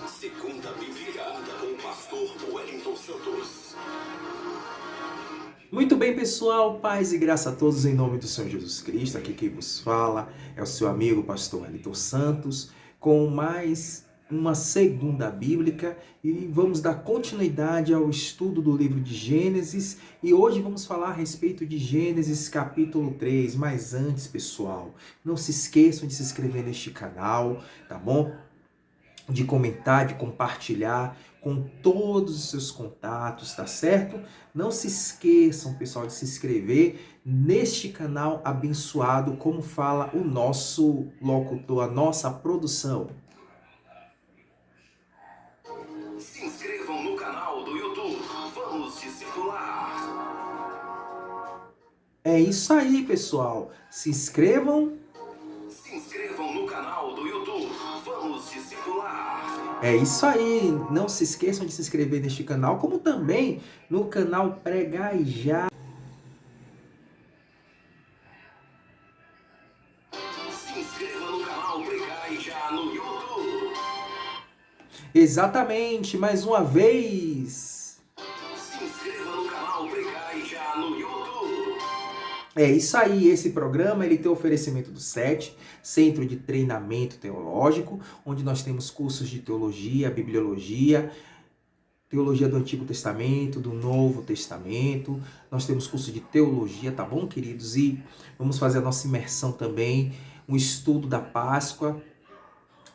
Segunda Bíblica, com o pastor Wellington Santos. Muito bem, pessoal, paz e graça a todos em nome do Senhor Jesus Cristo. Aqui quem vos fala é o seu amigo pastor Wellington Santos, com mais uma segunda bíblica, e vamos dar continuidade ao estudo do livro de Gênesis, e hoje vamos falar a respeito de Gênesis capítulo 3. Mas antes, pessoal, não se esqueçam de se inscrever neste canal, tá bom? De comentar, de compartilhar com todos os seus contatos, tá certo? Não se esqueçam, pessoal, de se inscrever neste canal abençoado, como fala o nosso locutor, a nossa produção. Se inscrevam no canal do YouTube. Vamos discipular. É isso aí, pessoal. Se inscrevam. Se inscrevam no canal do YouTube. Vamos discipular. É isso aí. Não se esqueçam de se inscrever neste canal, como também no canal Pregar e Já. Se inscreva no canal Pregar e Já no YouTube. Exatamente, mais uma vez. Se inscreva no canal Pregar e Já no YouTube. É isso aí, esse programa ele tem oferecimento do SET, Centro de Treinamento Teológico, onde nós temos cursos de teologia, bibliologia, teologia do Antigo Testamento, do Novo Testamento. Nós temos curso de teologia, tá bom, queridos? E vamos fazer a nossa imersão também, um estudo da Páscoa.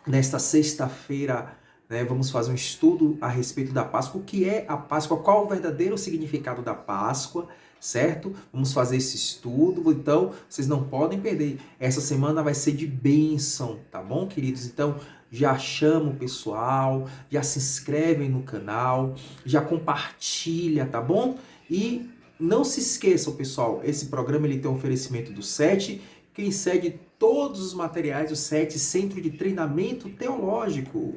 Nesta sexta-feira, né, vamos fazer um estudo a respeito da Páscoa. O que é a Páscoa? Qual o verdadeiro significado da Páscoa? Certo? Vamos fazer esse estudo, então vocês não podem perder. Essa semana vai ser de bênção, tá bom, queridos? Então já chama o pessoal, já se inscrevem no canal, já compartilha, tá bom? E não se esqueçam, pessoal, esse programa ele tem um oferecimento do SET, quem cede todos os materiais do SET, Centro de Treinamento Teológico.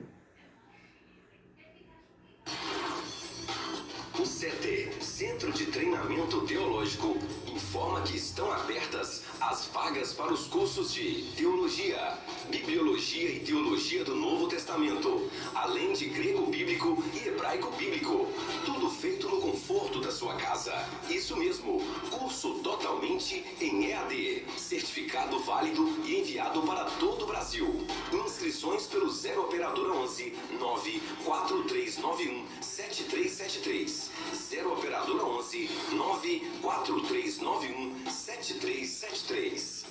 O CT, Centro de Treinamento Teológico, informa que estão abertas as vagas para os cursos de Teologia, Bibliologia e Teologia do Novo Testamento, além de Grego Bíblico e Hebraico Bíblico. Tudo feito no conforto da sua casa. Isso mesmo, curso totalmente em EAD, certificado válido e enviado para todo o Brasil. Inscrições pelo 0 Operadora 11 94391 7373. 0 Operadora 11 94391 7373.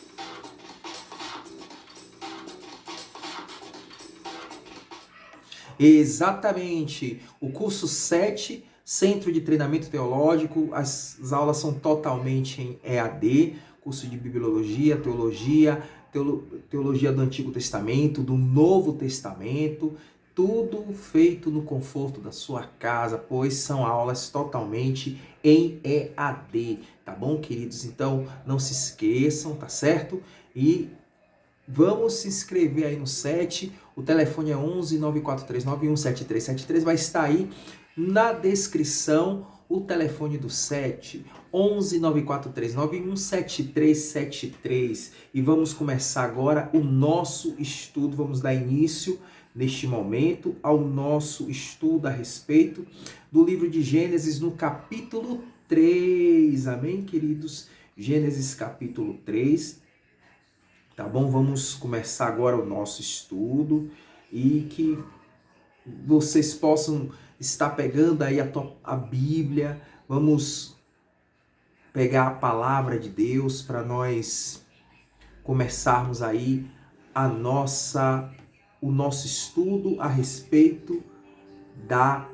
Exatamente. O curso 7, Centro de Treinamento Teológico, as aulas são totalmente em EAD, curso de Bibliologia, Teologia do Antigo Testamento, do Novo Testamento, tudo feito no conforto da sua casa, pois são aulas totalmente em EAD, tá bom, queridos? Então, não se esqueçam, tá certo? E vamos se inscrever aí no SET. O telefone é 11 94391 7373. Vai estar aí na descrição o telefone do SET. 11 94391 7373. E vamos começar agora o nosso estudo. Vamos dar início neste momento ao nosso estudo a respeito do livro de Gênesis no capítulo 3. Amém, queridos? Gênesis capítulo 3. Tá bom? Vamos começar agora o nosso estudo e que vocês possam estar pegando aí a Bíblia. Vamos pegar a palavra de Deus para nós começarmos aí o nosso estudo a respeito da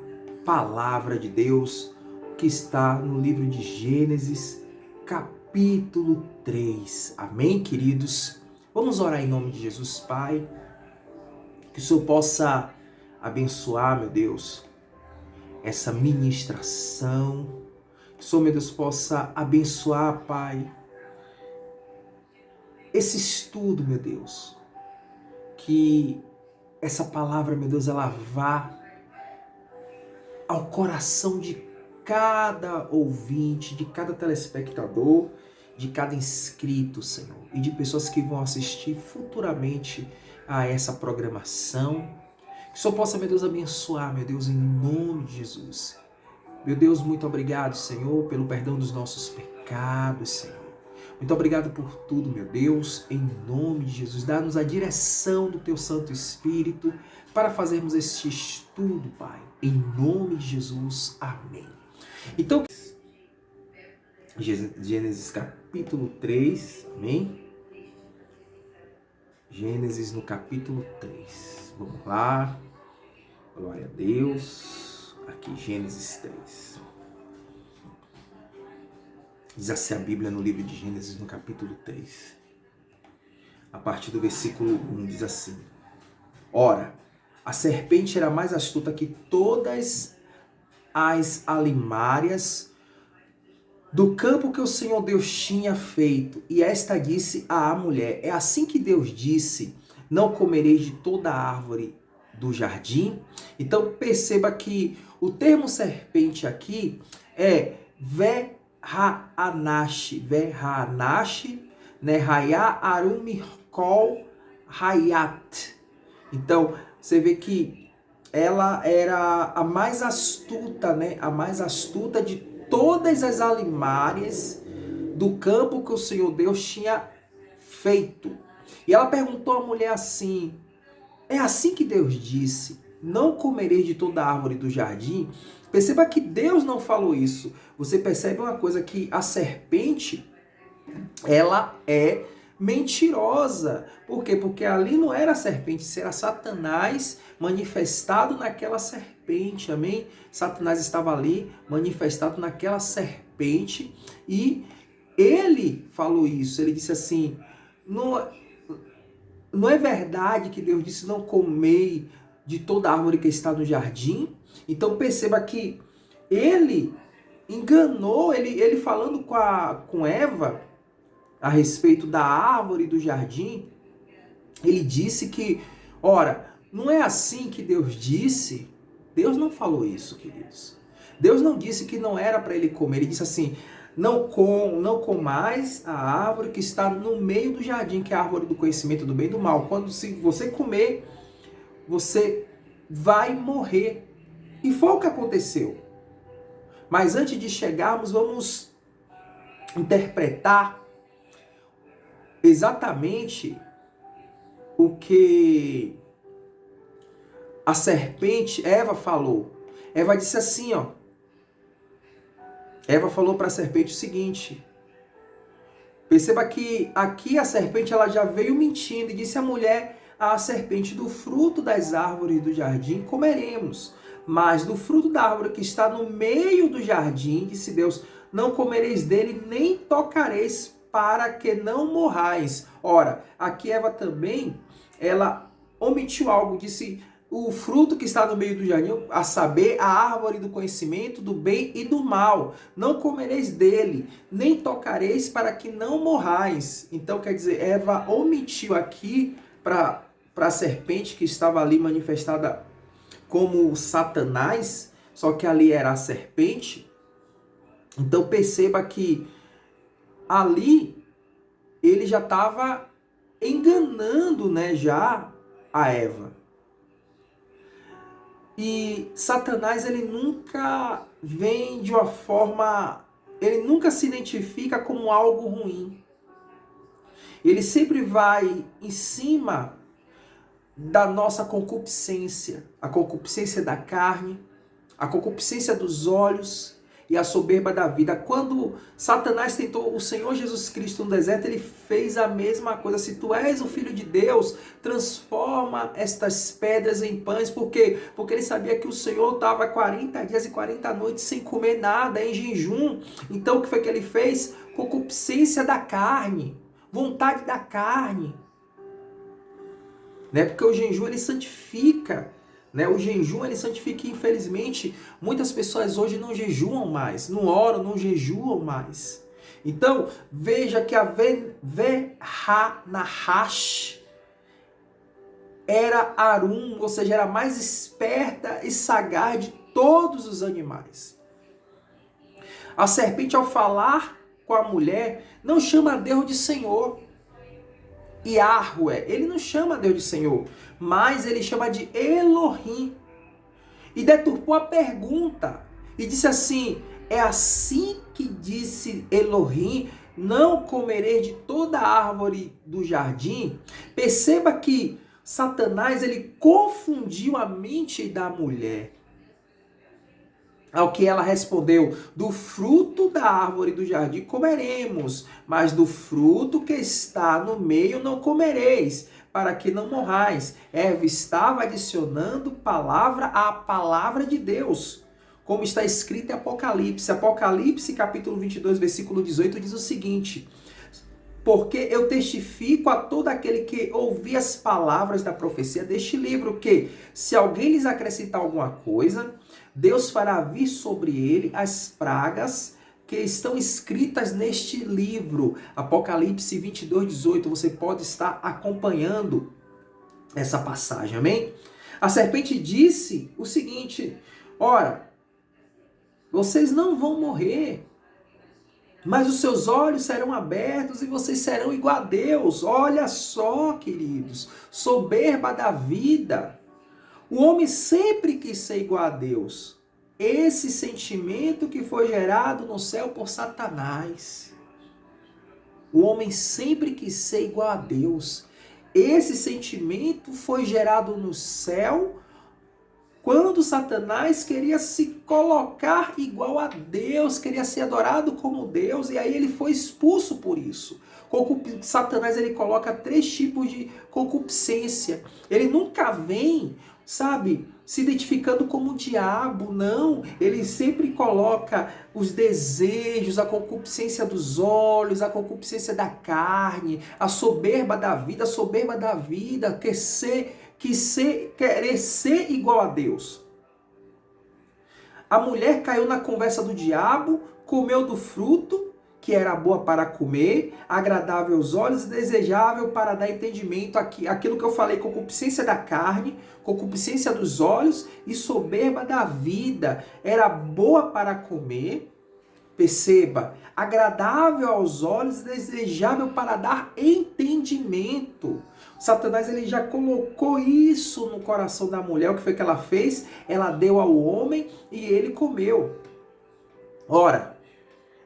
palavra de Deus que está no livro de Gênesis, capítulo 3. Amém, queridos? Vamos orar em nome de Jesus, Pai, que o Senhor possa abençoar, meu Deus, essa ministração, que o Senhor, meu Deus, possa abençoar, Pai, esse estudo, meu Deus, que essa palavra, meu Deus, ela vá ao coração de cada ouvinte, de cada telespectador, de cada inscrito, Senhor, e de pessoas que vão assistir futuramente a essa programação. Que o Senhor possa, meu Deus, abençoar, meu Deus, em nome de Jesus. Meu Deus, muito obrigado, Senhor, pelo perdão dos nossos pecados, Senhor. Muito obrigado por tudo, meu Deus, em nome de Jesus. Dá-nos a direção do Teu Santo Espírito para fazermos este estudo, Pai. Em nome de Jesus. Amém. Então, Gênesis capítulo 3, amém? Gênesis no capítulo 3. Vamos lá. Glória a Deus. Aqui, Gênesis 3. Diz assim a Bíblia no livro de Gênesis, no capítulo 3. A partir do versículo 1, diz assim: Ora, a serpente era mais astuta que todas as alimárias do campo que o Senhor Deus tinha feito. E esta disse à mulher: É assim que Deus disse, não comereis de toda a árvore do jardim? Então perceba que o termo serpente aqui é Verhanash, né? Hayá Arum Mirkol Hayat. Então você vê que ela era a mais astuta, né? A mais astuta de todas as alimárias do campo que o Senhor Deus tinha feito. E ela perguntou à mulher assim: é assim que Deus disse, não comereis de toda árvore do jardim? Perceba que Deus não falou isso. Você percebe uma coisa, que a serpente, ela é mentirosa. Por quê? Porque ali não era a serpente, era Satanás manifestado naquela serpente, amém? Satanás estava ali manifestado naquela serpente e ele falou isso. Ele disse assim: não é verdade que Deus disse não comei de toda árvore que está no jardim? Então perceba que ele enganou, ele falando com Eva a respeito da árvore do jardim, ele disse que, ora, não é assim que Deus disse? Deus não falou isso, queridos. Deus não disse que não era para ele comer, ele disse assim: não comais a árvore que está no meio do jardim, que é a árvore do conhecimento do bem e do mal. Quando se você comer, você vai morrer. E foi o que aconteceu. Mas antes de chegarmos, vamos interpretar exatamente o que a serpente, Eva, falou. Eva disse assim, ó. Eva falou para a serpente o seguinte. Perceba que aqui a serpente, ela já veio mentindo e disse à mulher: a serpente, do fruto das árvores do jardim comeremos, mas do fruto da árvore que está no meio do jardim, disse Deus, não comereis dele, nem tocareis, para que não morrais. Ora, aqui Eva também, ela omitiu algo, disse o fruto que está no meio do jardim, a saber, a árvore do conhecimento do bem e do mal. Não comereis dele, nem tocareis, para que não morrais. Então, quer dizer, Eva omitiu aqui para a serpente, que estava ali manifestada como Satanás, só que ali era a serpente. Então, perceba que ali ele já estava enganando, né, já a Eva. E Satanás, ele nunca vem de uma forma, ele nunca se identifica como algo ruim. Ele sempre vai em cima da nossa concupiscência, a concupiscência da carne, a concupiscência dos olhos e a soberba da vida. Quando Satanás tentou o Senhor Jesus Cristo no deserto, ele fez a mesma coisa. Se tu és o Filho de Deus, transforma estas pedras em pães. Por quê? Porque ele sabia que o Senhor estava 40 dias e 40 noites sem comer nada, em jejum. Então o que foi que ele fez? Concupiscência da carne, vontade da carne. Né? Porque o jejum, ele santifica. Né? O jejum, ele santifica, e infelizmente muitas pessoas hoje não jejuam mais, não oram, não jejuam mais. Então veja que a Verhanash era Arum, ou seja, era a mais esperta e sagaz de todos os animais. A serpente, ao falar com a mulher, não chama Deus de Senhor. Yahweh. Ele não chama Deus de Senhor, mas ele chama de Elohim. E deturpou a pergunta e disse assim: é assim que disse Elohim, não comereis de toda árvore do jardim? Perceba que Satanás ele confundiu a mente da mulher. Ao que ela respondeu: do fruto da árvore do jardim comeremos, mas do fruto que está no meio não comereis, para que não morrais. Eva estava adicionando palavra à palavra de Deus, como está escrito em Apocalipse. Apocalipse, capítulo 22, versículo 18, diz o seguinte: porque eu testifico a todo aquele que ouvir as palavras da profecia deste livro, que se alguém lhes acrescentar alguma coisa, Deus fará vir sobre ele as pragas que estão escritas neste livro. Apocalipse 22, 18. Você pode estar acompanhando essa passagem, amém? A serpente disse o seguinte: ora, vocês não vão morrer, mas os seus olhos serão abertos e vocês serão igual a Deus. Olha só, queridos, soberba da vida. O homem sempre quis ser igual a Deus. Esse sentimento que foi gerado no céu por Satanás. O homem sempre quis ser igual a Deus. Esse sentimento foi gerado no céu quando Satanás queria se colocar igual a Deus, queria ser adorado como Deus, e aí ele foi expulso por isso. Satanás ele coloca 3 tipos de concupiscência. Ele nunca vem, sabe, se identificando como o diabo, não. Ele sempre coloca os desejos, a concupiscência dos olhos, a concupiscência da carne, a soberba da vida, querer ser igual a Deus. A mulher caiu na conversa do diabo, comeu do fruto, que era boa para comer, agradável aos olhos e desejável para dar entendimento. Aquilo que eu falei, concupiscência da carne, concupiscência dos olhos e soberba da vida. Era boa para comer, perceba, agradável aos olhos e desejável para dar entendimento. Satanás ele já colocou isso no coração da mulher. O que foi que ela fez? Ela deu ao homem e ele comeu. Ora,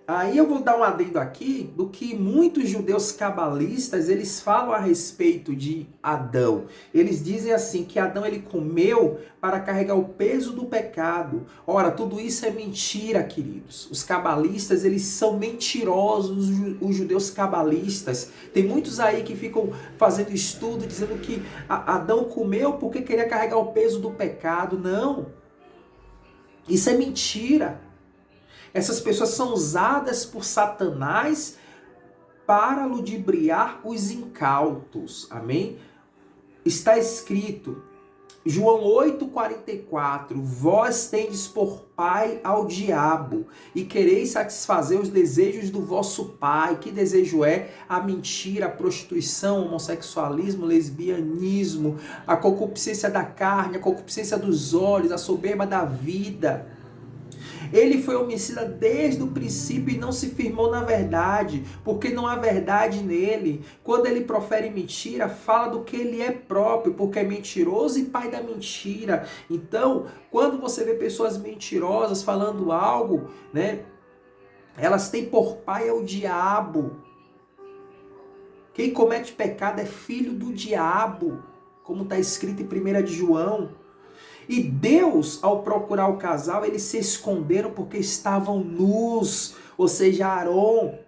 aí eu vou dar um adendo aqui do que muitos judeus cabalistas, eles falam a respeito de Adão. Eles dizem assim, que Adão ele comeu para carregar o peso do pecado. Ora, tudo isso é mentira, queridos. Os cabalistas, eles são mentirosos, os judeus cabalistas. Tem muitos aí que ficam fazendo estudo, dizendo que Adão comeu porque queria carregar o peso do pecado. Não. Isso é mentira. Essas pessoas são usadas por Satanás para ludibriar os incautos. Amém? Está escrito, João 8,44, vós tendes por pai ao diabo e quereis satisfazer os desejos do vosso pai. Que desejo é? A mentira, a prostituição, o homossexualismo, o lesbianismo, a concupiscência da carne, a concupiscência dos olhos, a soberba da vida. Ele foi homicida desde o princípio e não se firmou na verdade, porque não há verdade nele. Quando ele profere mentira, fala do que ele é próprio, porque é mentiroso e pai da mentira. Então, quando você vê pessoas mentirosas falando algo, né, elas têm por pai o diabo. Quem comete pecado é filho do diabo, como está escrito em 1 de João. E Deus, ao procurar o casal, eles se esconderam porque estavam nus, ou seja, Arão.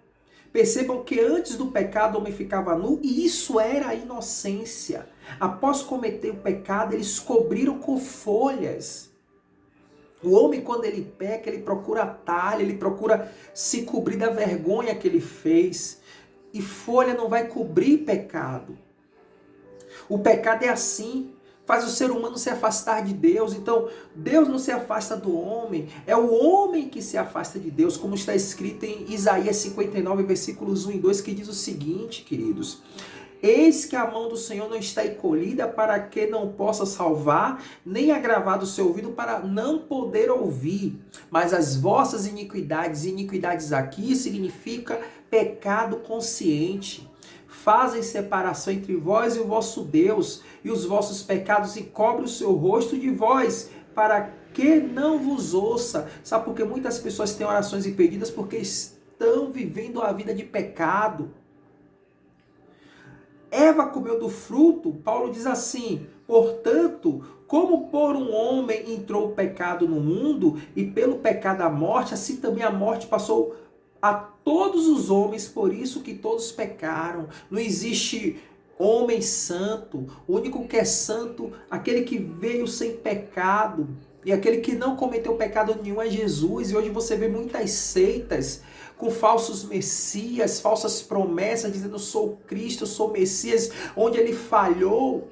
Percebam que antes do pecado o homem ficava nu e isso era a inocência. Após cometer o pecado, eles cobriram com folhas. O homem, quando ele peca, ele procura atalho, ele procura se cobrir da vergonha que ele fez. E folha não vai cobrir pecado. O pecado é assim. Faz o ser humano se afastar de Deus. Então, Deus não se afasta do homem. É o homem que se afasta de Deus, como está escrito em Isaías 59, versículos 1 e 2, que diz o seguinte, queridos. Eis que a mão do Senhor não está encolhida para que não possa salvar, nem agravado o seu ouvido para não poder ouvir. Mas as vossas iniquidades aqui significa pecado consciente. fazem separação entre vós e o vosso Deus, e os vossos pecados encobrem o seu rosto de vós, para que não vos ouça. Sabe por que muitas pessoas têm orações impedidas? Porque estão vivendo a vida de pecado. Eva comeu do fruto, Paulo diz assim: portanto, como por um homem entrou o pecado no mundo, e pelo pecado a morte, assim também a morte passou a todos os homens, por isso que todos pecaram. Não existe homem santo. O único que é santo, aquele que veio sem pecado, e aquele que não cometeu pecado nenhum é Jesus. E hoje você vê muitas seitas com falsos messias, falsas promessas, dizendo eu sou Cristo, eu sou Messias, onde ele falhou.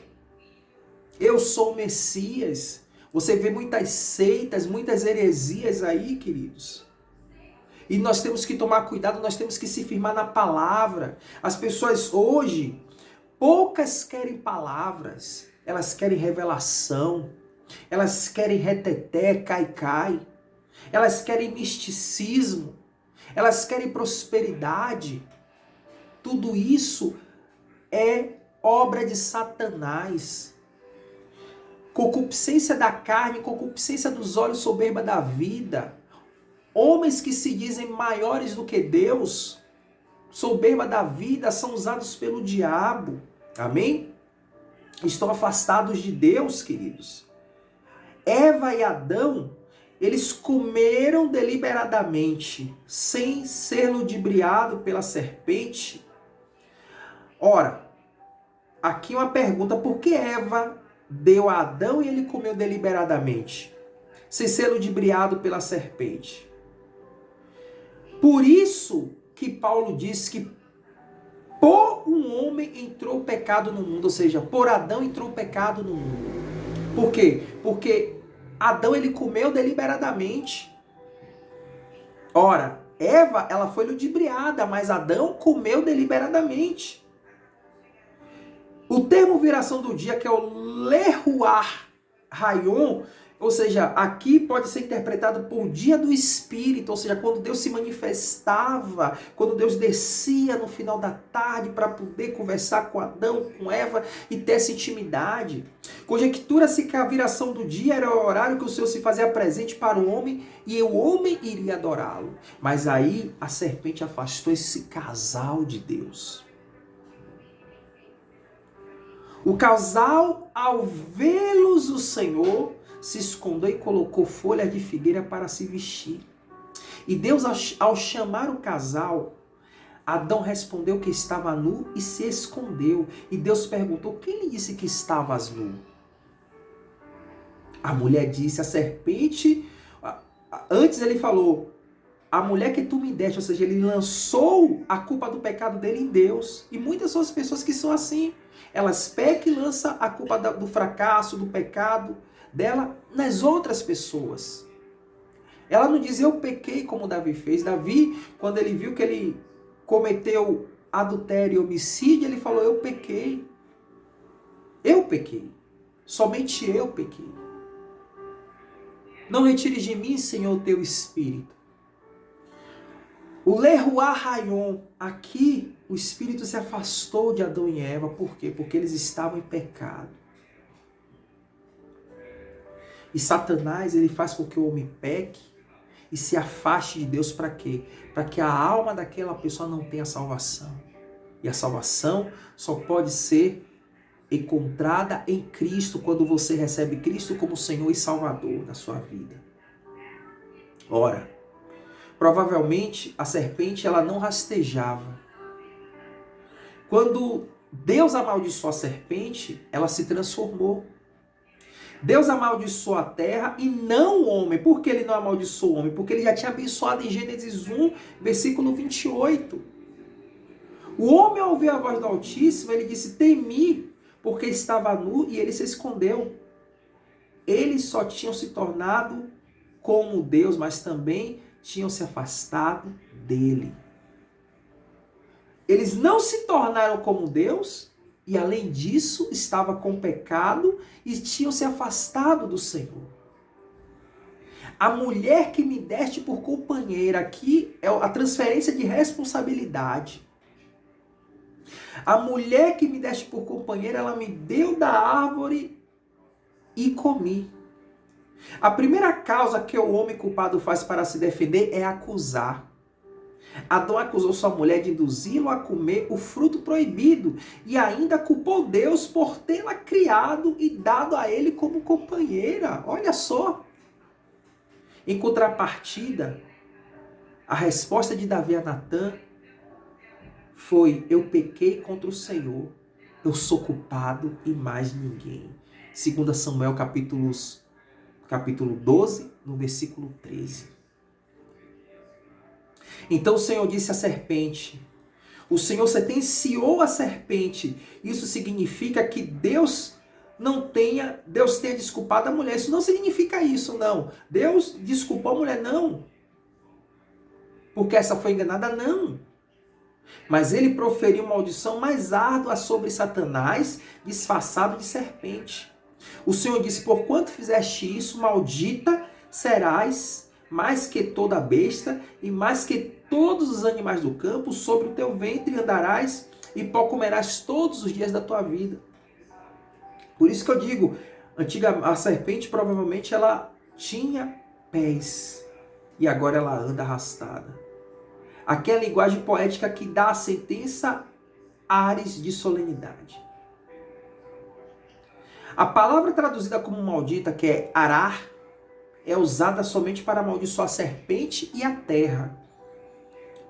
Eu sou o Messias. Você vê muitas seitas, muitas heresias aí, queridos. E nós temos que tomar cuidado, nós temos que se firmar na palavra. As pessoas hoje, poucas querem palavras, elas querem revelação, elas querem reteté, cai. Elas querem misticismo, elas querem prosperidade. Tudo isso é obra de Satanás. Concupiscência da carne, concupiscência dos olhos, soberba da vida. Homens que se dizem maiores do que Deus, soberba da vida, são usados pelo diabo. Amém? Estão afastados de Deus, queridos. Eva e Adão, eles comeram deliberadamente, sem ser ludibriado pela serpente. Ora, aqui uma pergunta: por que Eva deu a Adão e ele comeu deliberadamente, sem ser ludibriado pela serpente? Por isso que Paulo diz que por um homem entrou o pecado no mundo, ou seja, por Adão entrou o pecado no mundo. Por quê? Porque Adão ele comeu deliberadamente. Ora, Eva ela foi ludibriada, mas Adão comeu deliberadamente. O termo viração do dia, que é o Leruach Rayon, ou seja, aqui pode ser interpretado por dia do Espírito, ou seja, quando Deus se manifestava, quando Deus descia no final da tarde para poder conversar com Adão, com Eva e ter essa intimidade. Conjectura-se que a viração do dia era o horário que o Senhor se fazia presente para o homem e o homem iria adorá-lo. Mas aí a serpente afastou esse casal de Deus. O casal, ao vê-los o Senhor, se escondeu e colocou folha de figueira para se vestir. E Deus, ao chamar o casal, Adão respondeu que estava nu e se escondeu. E Deus perguntou: quem lhe disse que estavas nu? A mulher disse: a serpente. Antes ele falou: a mulher que tu me deste, ou seja, ele lançou a culpa do pecado dele em Deus. E muitas são as pessoas que são assim. Elas pecam e lançam a culpa do fracasso, do pecado dela nas outras pessoas. Ela não diz eu pequei como Davi fez. Davi, quando ele viu que ele cometeu adultério e homicídio, ele falou: eu pequei. Eu pequei. Somente eu pequei. Não retires de mim, Senhor, o teu espírito. O Leruach Rayon, aqui o espírito se afastou de Adão e Eva. Por quê? Porque eles estavam em pecado. E Satanás, ele faz com que o homem peque e se afaste de Deus para quê? Para que a alma daquela pessoa não tenha salvação. E a salvação só pode ser encontrada em Cristo, quando você recebe Cristo como Senhor e Salvador da sua vida. Ora, provavelmente a serpente ela não rastejava. Quando Deus amaldiçoou a serpente, ela se transformou. Deus amaldiçoou a terra e não o homem. Por que ele não amaldiçoou o homem? Porque ele já tinha abençoado em Gênesis 1, versículo 28. O homem, ao ouvir a voz do Altíssimo, ele disse: temi, porque estava nu, e ele se escondeu. Eles só tinham se tornado como Deus, mas também tinham se afastado dele. Eles não se tornaram como Deus, e além disso, estava com pecado e tinham se afastado do Senhor. A mulher que me deste por companheira, aqui é a transferência de responsabilidade. A mulher que me deste por companheira, ela me deu da árvore e comi. A primeira causa que o homem culpado faz para se defender é acusar. Adão acusou sua mulher de induzi-lo a comer o fruto proibido e ainda culpou Deus por tê-la criado e dado a ele como companheira. Olha só. Em contrapartida, a resposta de Davi a Natã foi: eu pequei contra o Senhor, eu sou culpado e mais ninguém. 2 Samuel capítulo 12, no versículo 13. Então o Senhor disse à serpente, o Senhor sentenciou a serpente. Isso significa que Deus tenha desculpado a mulher. Isso não significa isso, não. Deus desculpou a mulher, não. Porque essa foi enganada, não. Mas ele proferiu maldição mais árdua sobre Satanás, disfarçado de serpente. O Senhor disse: porquanto fizeste isso, maldita serás mais que toda besta e mais que todos os animais do campo, sobre o teu ventre andarás e pó comerás todos os dias da tua vida. Por isso que eu digo, a serpente provavelmente ela tinha pés e agora ela anda arrastada. Aqui é a linguagem poética que dá à sentença ares de solenidade. A palavra traduzida como maldita, que é arar, é usada somente para amaldiçoar a serpente e a terra.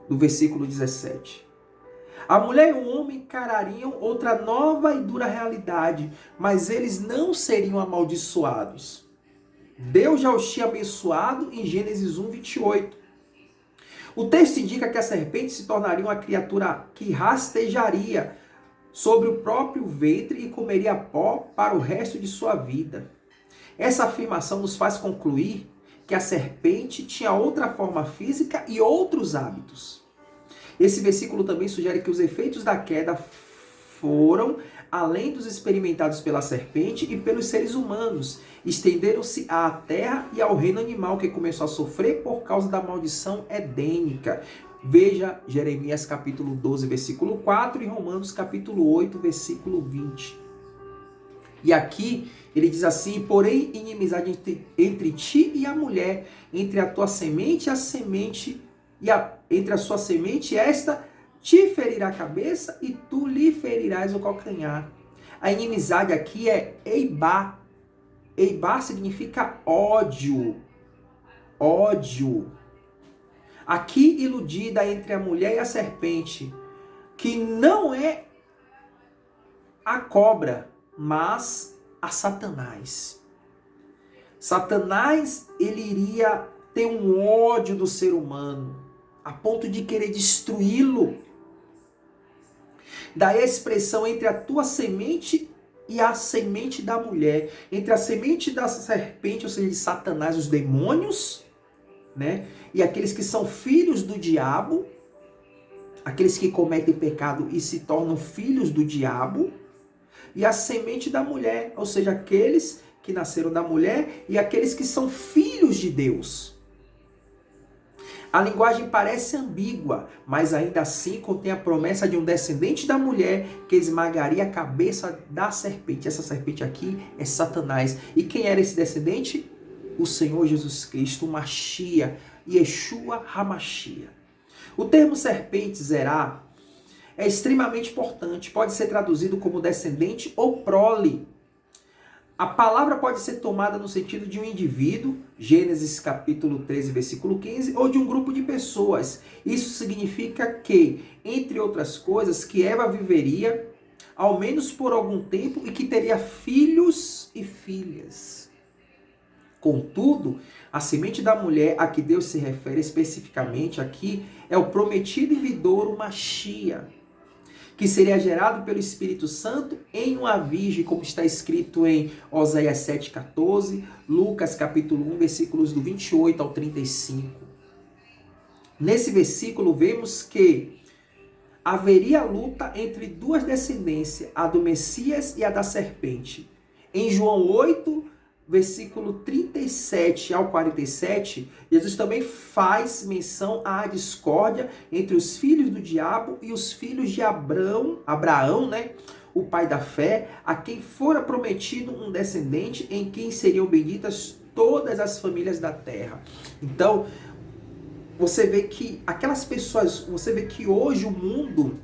No versículo 17. A mulher e o homem encarariam outra nova e dura realidade, mas eles não seriam amaldiçoados. Deus já os tinha abençoado em Gênesis 1, 28. O texto indica que a serpente se tornaria uma criatura que rastejaria sobre o próprio ventre e comeria pó para o resto de sua vida. Essa afirmação nos faz concluir que a serpente tinha outra forma física e outros hábitos. Esse versículo também sugere que os efeitos da queda foram além dos experimentados pela serpente e pelos seres humanos. Estenderam-se à terra e ao reino animal, que começou a sofrer por causa da maldição edênica. Veja Jeremias capítulo 12, versículo 4 e Romanos capítulo 8, versículo 20. E aqui ele diz assim: porém, inimizade entre ti e a mulher, entre a tua semente e a semente, entre a sua semente e esta te ferirá a cabeça e tu lhe ferirás o calcanhar. A inimizade aqui é eibá. Eibá significa ódio. Ódio. Aqui iludida entre a mulher e a serpente, que não é a cobra, mas a Satanás. Satanás, ele iria ter um ódio do ser humano, a ponto de querer destruí-lo. Daí a expressão entre a tua semente e a semente da mulher. Entre a semente da serpente, ou seja, de Satanás, os demônios, né? E aqueles que são filhos do diabo, aqueles que cometem pecado e se tornam filhos do diabo, e a semente da mulher, ou seja, aqueles que nasceram da mulher e aqueles que são filhos de Deus. A linguagem parece ambígua, mas ainda assim contém a promessa de um descendente da mulher que esmagaria a cabeça da serpente. Essa serpente aqui é Satanás. E quem era esse descendente? O Senhor Jesus Cristo, o Machia, Yeshua HaMashia. O termo serpente, zerá, é extremamente importante. Pode ser traduzido como descendente ou prole. A palavra pode ser tomada no sentido de um indivíduo, Gênesis capítulo 13, versículo 15, ou de um grupo de pessoas. Isso significa que, entre outras coisas, que Eva viveria, ao menos por algum tempo, e que teria filhos e filhas. Contudo, a semente da mulher a que Deus se refere especificamente aqui é o prometido e vindouro Machia, que seria gerado pelo Espírito Santo em uma virgem, como está escrito em Oséias 7,14, Lucas capítulo 1, versículos do 28 ao 35. Nesse versículo vemos que haveria luta entre duas descendências, a do Messias e a da serpente. Em João 8, versículo 37 ao 47, Jesus também faz menção à discórdia entre os filhos do diabo e os filhos de Abraão, né? O pai da fé, a quem fora prometido um descendente em quem seriam benditas todas as famílias da terra. Então, você vê que aquelas pessoas, você vê que hoje o mundo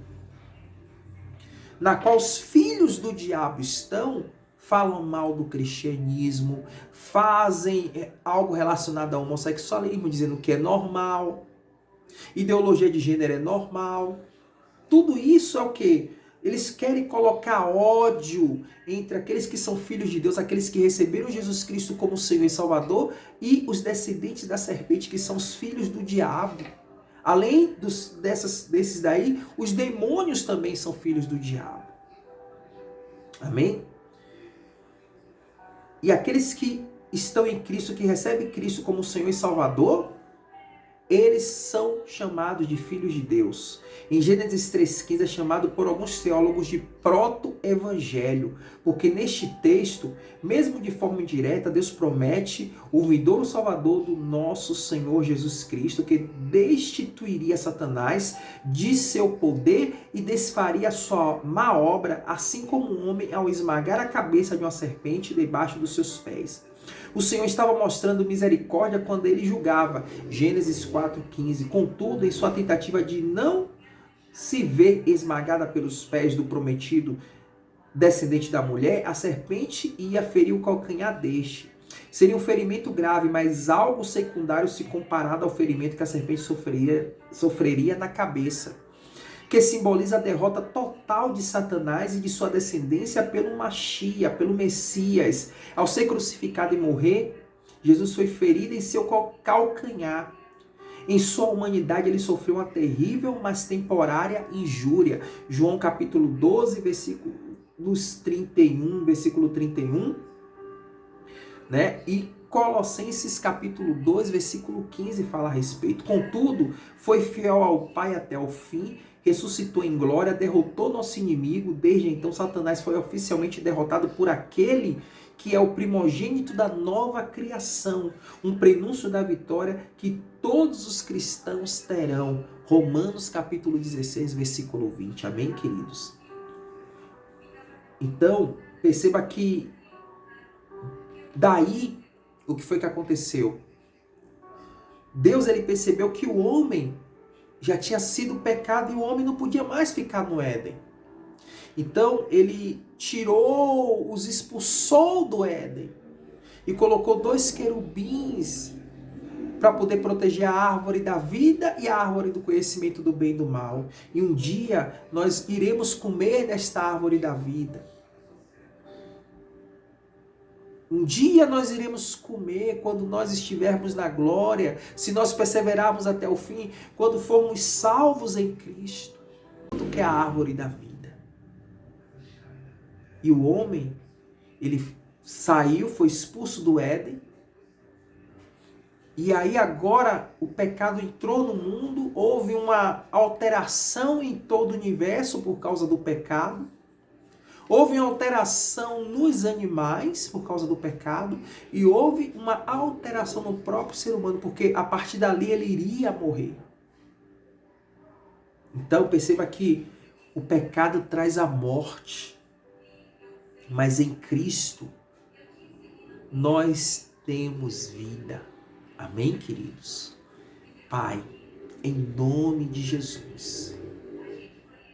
na qual os filhos do diabo estão, falam mal do cristianismo, fazem algo relacionado ao homossexualismo, dizendo que é normal, ideologia de gênero é normal. Tudo isso é o quê? Eles querem colocar ódio entre aqueles que são filhos de Deus, aqueles que receberam Jesus Cristo como Senhor e Salvador, e os descendentes da serpente, que são os filhos do diabo. Além desses daí, os demônios também são filhos do diabo. Amém? E aqueles que estão em Cristo, que recebem Cristo como Senhor e Salvador, eles são chamados de filhos de Deus. Em Gênesis 3,15 é chamado por alguns teólogos de proto-evangelho, porque neste texto, mesmo de forma indireta, Deus promete o vindouro Salvador do nosso Senhor Jesus Cristo, que destituiria Satanás de seu poder e desfaria a sua má obra, assim como um homem ao esmagar a cabeça de uma serpente debaixo dos seus pés. O Senhor estava mostrando misericórdia quando ele julgava. Gênesis 4,15. Contudo, em sua tentativa de não se ver esmagada pelos pés do prometido descendente da mulher, a serpente ia ferir o calcanhar deste. Seria um ferimento grave, mas algo secundário se comparado ao ferimento que a serpente sofreria na cabeça, que simboliza a derrota total de Satanás e de sua descendência pelo Mashiach, pelo Messias. Ao ser crucificado e morrer, Jesus foi ferido em seu calcanhar. Em sua humanidade ele sofreu uma terrível, mas temporária injúria. João capítulo 12, versículo 31, né? E Colossenses capítulo 2, versículo 15 fala a respeito. Contudo, foi fiel ao Pai até o fim, ressuscitou em glória, derrotou nosso inimigo. Desde então, Satanás foi oficialmente derrotado por aquele que é o primogênito da nova criação, um prenúncio da vitória que todos os cristãos terão. Romanos capítulo 16, versículo 20. Amém, queridos? Então, perceba que daí, o que foi que aconteceu? Deus, ele percebeu que o homem já tinha sido pecado e o homem não podia mais ficar no Éden. Então ele os expulsou do Éden e colocou 2 querubins para poder proteger a árvore da vida e a árvore do conhecimento do bem e do mal. E um dia nós iremos comer desta árvore da vida. Um dia nós iremos comer quando nós estivermos na glória, se nós perseverarmos até o fim, quando formos salvos em Cristo, que é a árvore da vida. E o homem, ele saiu, foi expulso do Éden, e aí agora o pecado entrou no mundo, houve uma alteração em todo o universo por causa do pecado. Houve uma alteração nos animais por causa do pecado e houve uma alteração no próprio ser humano, porque a partir dali ele iria morrer. Então perceba que o pecado traz a morte, mas em Cristo nós temos vida. Amém, queridos? Pai, em nome de Jesus,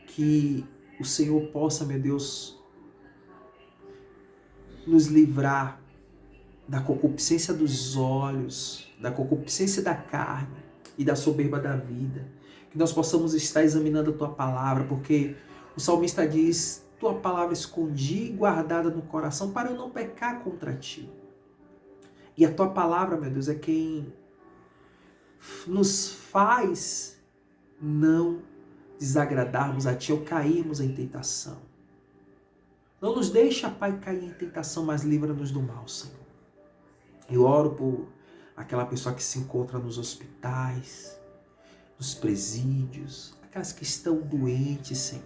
que o Senhor possa, meu Deus, nos livrar da concupiscência dos olhos, da concupiscência da carne e da soberba da vida. Que nós possamos estar examinando a Tua palavra, porque o salmista diz: Tua palavra escondi guardada no coração para eu não pecar contra Ti. E a Tua palavra, meu Deus, é quem nos faz não desagradarmos a Ti ou cairmos em tentação. Não nos deixa, Pai, cair em tentação, mas livra-nos do mal, Senhor. Eu oro por aquela pessoa que se encontra nos hospitais, nos presídios, aquelas que estão doentes, Senhor.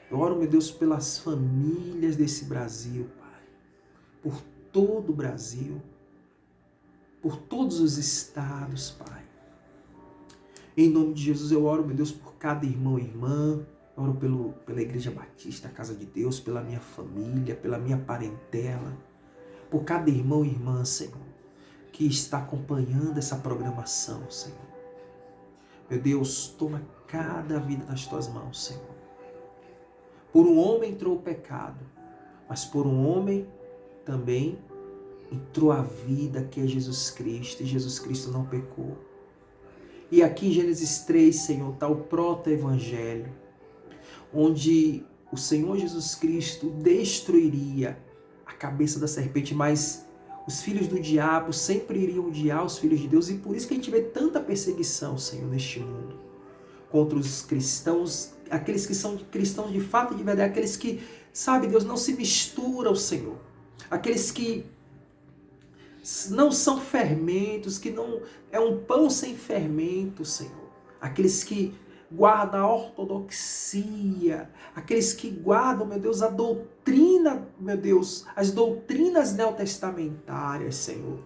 Eu oro, meu Deus, pelas famílias desse Brasil, Pai. Por todo o Brasil, por todos os estados, Pai. Em nome de Jesus eu oro, meu Deus, por cada irmão e irmã, oro pela Igreja Batista, a Casa de Deus, pela minha família, pela minha parentela, por cada irmão e irmã, Senhor, que está acompanhando essa programação, Senhor. Meu Deus, toma cada vida nas tuas mãos, Senhor. Por um homem entrou o pecado, mas por um homem também entrou a vida, que é Jesus Cristo, e Jesus Cristo não pecou. E aqui em Gênesis 3, Senhor, está o proto-evangelho, onde o Senhor Jesus Cristo destruiria a cabeça da serpente, mas os filhos do diabo sempre iriam odiar os filhos de Deus, e por isso que a gente vê tanta perseguição, Senhor, neste mundo, contra os cristãos, aqueles que são cristãos de fato e de verdade, aqueles que, sabe, Deus, não se mistura ao Senhor, aqueles que não são fermentos, que não é um pão sem fermento, Senhor. Aqueles que guardam a ortodoxia, aqueles que guardam, meu Deus, a doutrina, meu Deus, as doutrinas neotestamentárias, Senhor.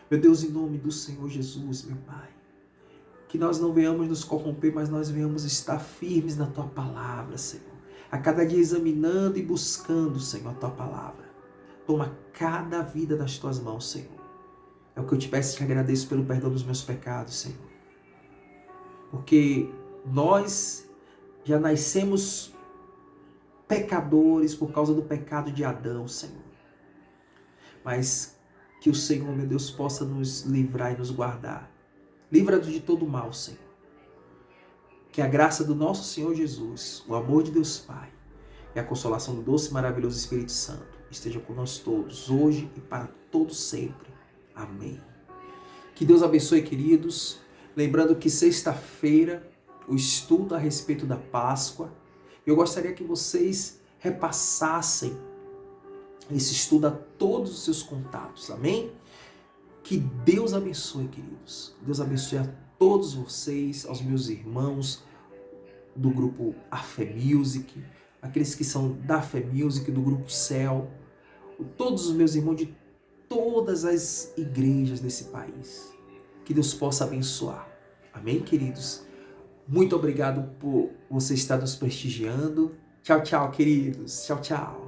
Meu Deus, em nome do Senhor Jesus, meu Pai, que nós não venhamos nos corromper, mas nós venhamos estar firmes na Tua palavra, Senhor. A cada dia examinando e buscando, Senhor, a Tua palavra. Toma cada vida das Tuas mãos, Senhor. É o que eu te peço e te agradeço pelo perdão dos meus pecados, Senhor. Porque nós já nascemos pecadores por causa do pecado de Adão, Senhor. Mas que o Senhor, meu Deus, possa nos livrar e nos guardar. Livra-nos de todo mal, Senhor. Que a graça do nosso Senhor Jesus, o amor de Deus Pai e a consolação do doce e maravilhoso Espírito Santo esteja com nós todos, hoje e para todos sempre. Amém. Que Deus abençoe, queridos. Lembrando que sexta-feira, o estudo a respeito da Páscoa. Eu gostaria que vocês repassassem esse estudo a todos os seus contatos. Amém? Que Deus abençoe, queridos. Deus abençoe a todos vocês, aos meus irmãos do grupo A Fé Music, aqueles que são da Fé Music, do grupo Céu, todos os meus irmãos de todas as igrejas desse país. Que Deus possa abençoar. Amém, queridos? Muito obrigado por você estar nos prestigiando. Tchau, tchau, queridos. Tchau, tchau.